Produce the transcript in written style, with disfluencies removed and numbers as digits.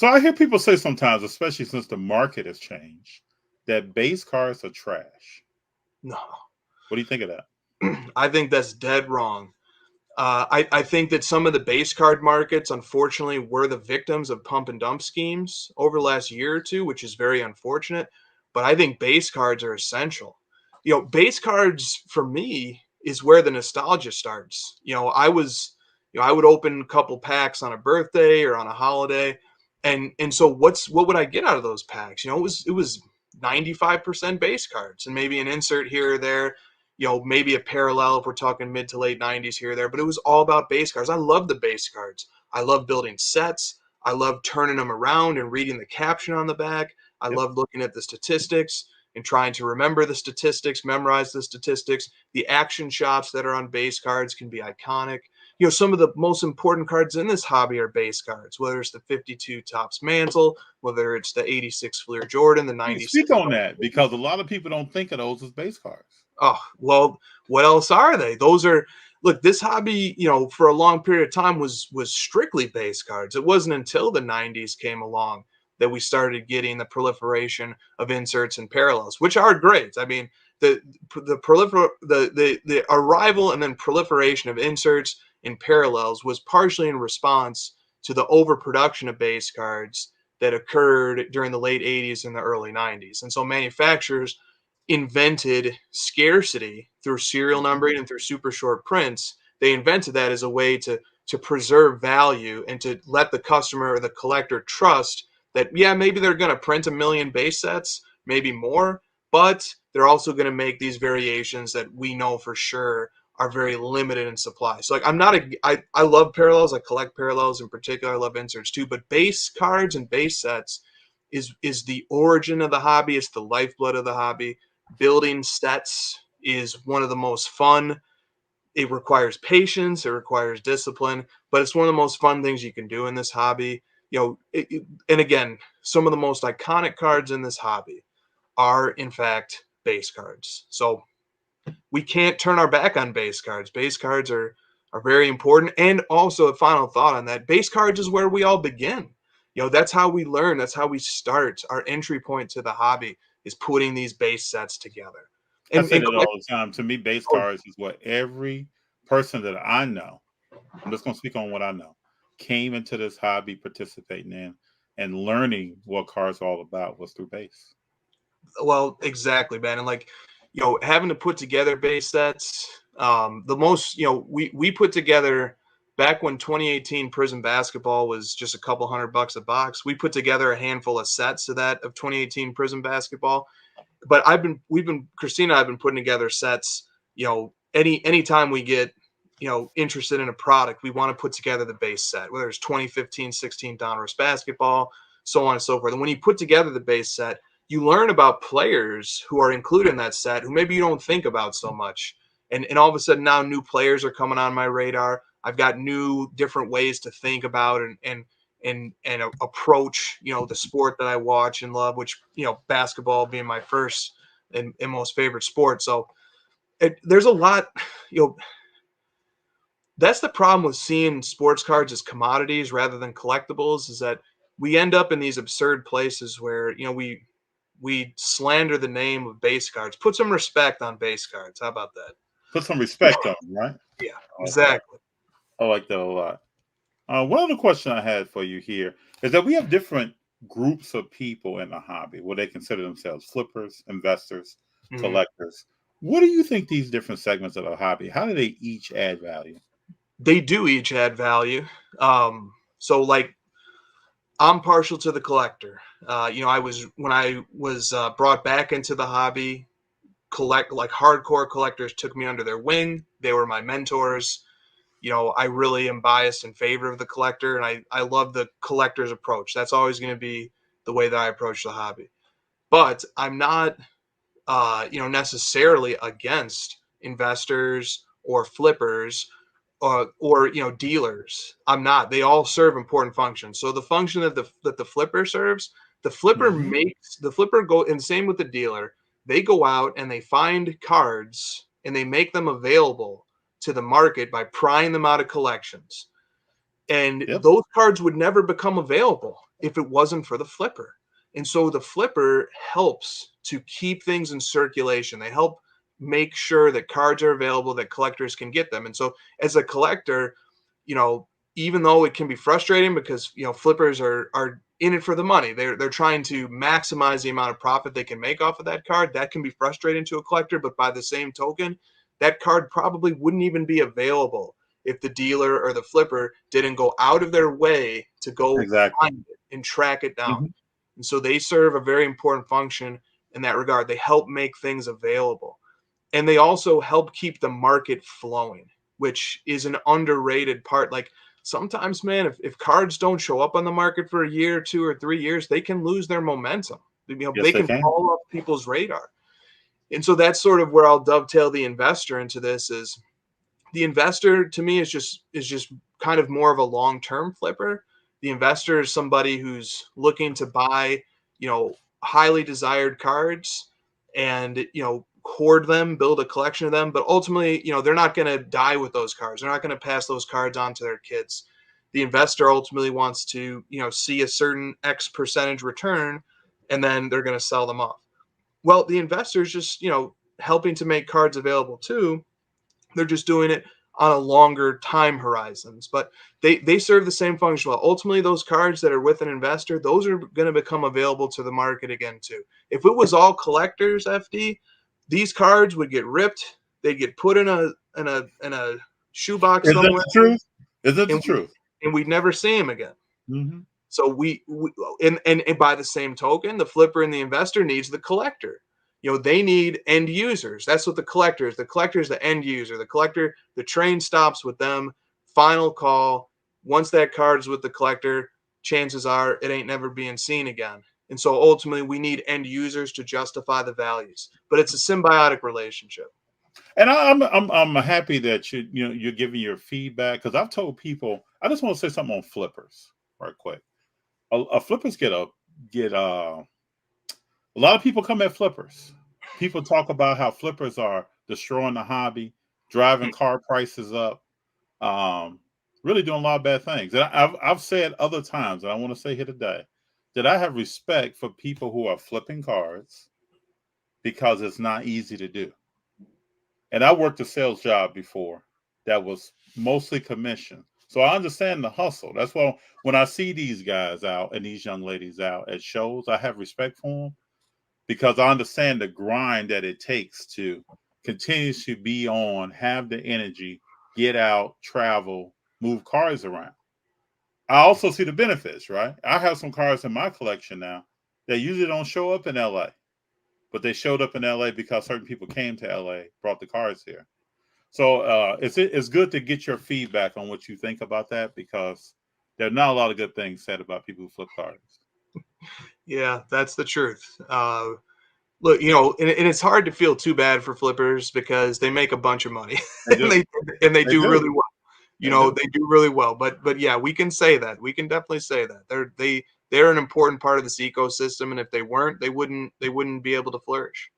So I hear people say sometimes, especially since the market has changed, that base cards are trash. No, What do you think of that? I think that's dead wrong. I think that some of the base card markets, unfortunately, were the victims of pump and dump schemes over the last year or two, which is very unfortunate. But I think base cards are essential. Base cards for me is where the nostalgia starts. I would open a couple packs on a birthday or on a holiday, and so what would I get out of those packs? It was 95% base cards and maybe an insert here or there, maybe a parallel if we're talking mid to late 90s here or there, but it was all about base cards. I love the base cards. I love building sets. I love turning them around and reading the caption on the back. I Yep. love looking at the statistics and trying to remember the statistics, memorize the statistics. The action shots that are on base cards can be iconic. Some of the most important cards in this hobby are base cards, whether it's the 52 Topps Mantle, whether it's the 86 Fleer Jordan, the Speak 96. on that because a lot of people don't think of those as base cards. Oh, well, what else are they? Those are Look, this hobby, for a long period of time was strictly base cards. It wasn't until the 90s came along that we started getting the proliferation of inserts and parallels, which are great. I mean, the arrival and then proliferation of inserts and parallels was partially in response to the overproduction of base cards that occurred during the late 80s and the early 90s. And so manufacturers invented scarcity through serial Mhm. numbering and through super short prints. They invented that as a way to preserve value and to let the customer or the collector trust that, yeah, maybe they're going to print a million base sets, maybe more, but they're also going to make these variations that we know for sure are very limited in supply. So like I love parallels. I collect parallels in particular. I love inserts too, but base cards and base sets is the origin of the hobby. It's the lifeblood of the hobby. Building sets is one of the most fun. It requires patience, it requires discipline, but it's one of the most fun things you can do in this hobby. And again, some of the most iconic cards in this hobby are in fact base cards. So we can't turn our back on base cards. Base cards are very important. And also a final thought on that, base cards is where we all begin. That's how we learn. That's how we start. Our entry point to the hobby is putting these base sets together. I And, say and that collect- all the time. To me, base oh, cards is what every person that I know, I'm just going to speak on what I know, came into this hobby participating in and learning what cards are all about was through base. well, exactly, man. And like, having to put together base sets, the most, we put together back when 2018 Prism Basketball was just a couple $100 a box. We put together a handful of sets of that of 2018 Prism Basketball. But Christina and I've been putting together sets, anytime we get, interested in a product, we want to put together the base set, whether it's 2015, 16 Donruss basketball, so on and so forth. And when you put together the base set, you learn about players who are included in that set who maybe you don't think about so much. And all of a sudden now new players are coming on my radar. I've got new different ways to think about and approach the sport that I watch and love, which basketball being my first and most favorite sport. So there's a lot. you know that's the problem with seeing sports cards as commodities rather than collectibles, is that we end up in these absurd places where we slander the name of base cards. Put some respect on base cards. How about that? Put some respect on them, right? Yeah, Okay. exactly. I like that a lot. One other question I had for you here is that we have different groups of people in the hobby where they consider themselves flippers, investors, Mhm. collectors. What do you think these different segments of the hobby, how do they each add value? They do each add value. So like I'm partial to the collector. I was when I was brought back into the hobby. Hardcore collectors took me under their wing. They were my mentors. I really am biased in favor of the collector, and I love the collector's approach. That's always going to be the way that I approach the hobby. But I'm not, necessarily against investors or flippers or dealers. I'm not. They all serve important functions. So the function that the flipper serves, Hmm. the flipper go and same with the dealer. They go out and they find cards and they make them available to the market by prying them out of collections. And Yep. those cards would never become available if it wasn't for the flipper. And so the flipper helps to keep things in circulation. They help make sure that cards are available, that collectors can get them. And so as a collector, you know, even though it can be frustrating because, you know, flippers are in it for the money. They're trying to maximize the amount of profit they can make off of that card. That can be frustrating to a collector, but by the same token, that card probably wouldn't even be available if the dealer or the flipper didn't go out of their way to go Exactly. find it and track it down. Hmm. And so they serve a very important function in that regard. They help make things available. And they also help keep the market flowing, which is an underrated part. Like sometimes, man, if cards don't show up on the market for a year, 2 or 3 years, they can lose their momentum. You know, Yes, they they can can. fall off people's radar. And so that's sort of where I'll dovetail the investor into this is the investor to me is just kind of more of a long-term flipper. The investor is somebody who's looking to buy, you know, highly desired cards and, you know, hoard them, build a collection of them, but ultimately, you know, they're not going to die with those cards. They're not going to pass those cards on to their kids. The investor ultimately wants to, you know, see a certain X percentage return and then they're going to sell them off. Well, the investor is just, you know, helping to make cards available too. They're just doing it on a longer time horizons, but they serve the same function. Well, ultimately, those cards that are with an investor, those are going to become available to the market again too. If it was all collectors, FD, these cards would get ripped. They'd get put in a shoebox Is that somewhere, the truth? Is that the and we truth? and we'd never see them again. Hmm. So and by the same token, the flipper and the investor needs the collector. You know, they need end users. That's what the collector is. The collector is the end user. The collector, the train stops with them. Final call. Once that card's with the collector, chances are it ain't never being seen again. And so ultimately, we need end users to justify the values. But it's a symbiotic relationship. And I'm happy that you're giving your feedback because I've told people I just want to say something on flippers right quick. A flippers get a lot of people come at flippers. People talk about how flippers are destroying the hobby, driving car prices up, um, really doing a lot of bad things. And I've said other times, and I want to say here today, that I have respect for people who are flipping cars because it's not easy to do. And I worked a sales job before that was mostly commission. So I understand the hustle. That's why when I see these guys out and these young ladies out at shows, I have respect for them because I understand the grind that it takes to continue to be on, have the energy, get out, travel, move cars around. I also see the benefits, right? I have some cars in my collection now that usually don't show up in LA, but they showed up in LA because certain people came to LA, brought the cars here. So it's good to get your feedback on what you think about that because there are not a lot of good things said about people who flip cars. Yeah, that's the truth. Look, you know, and it's hard to feel too bad for flippers because they make a bunch of money They and do. they They do do. really well. You They know, do. they do really well. But yeah, we can say that. We can definitely say that. They're an important part of this ecosystem, and if they weren't, they wouldn't be able to flourish.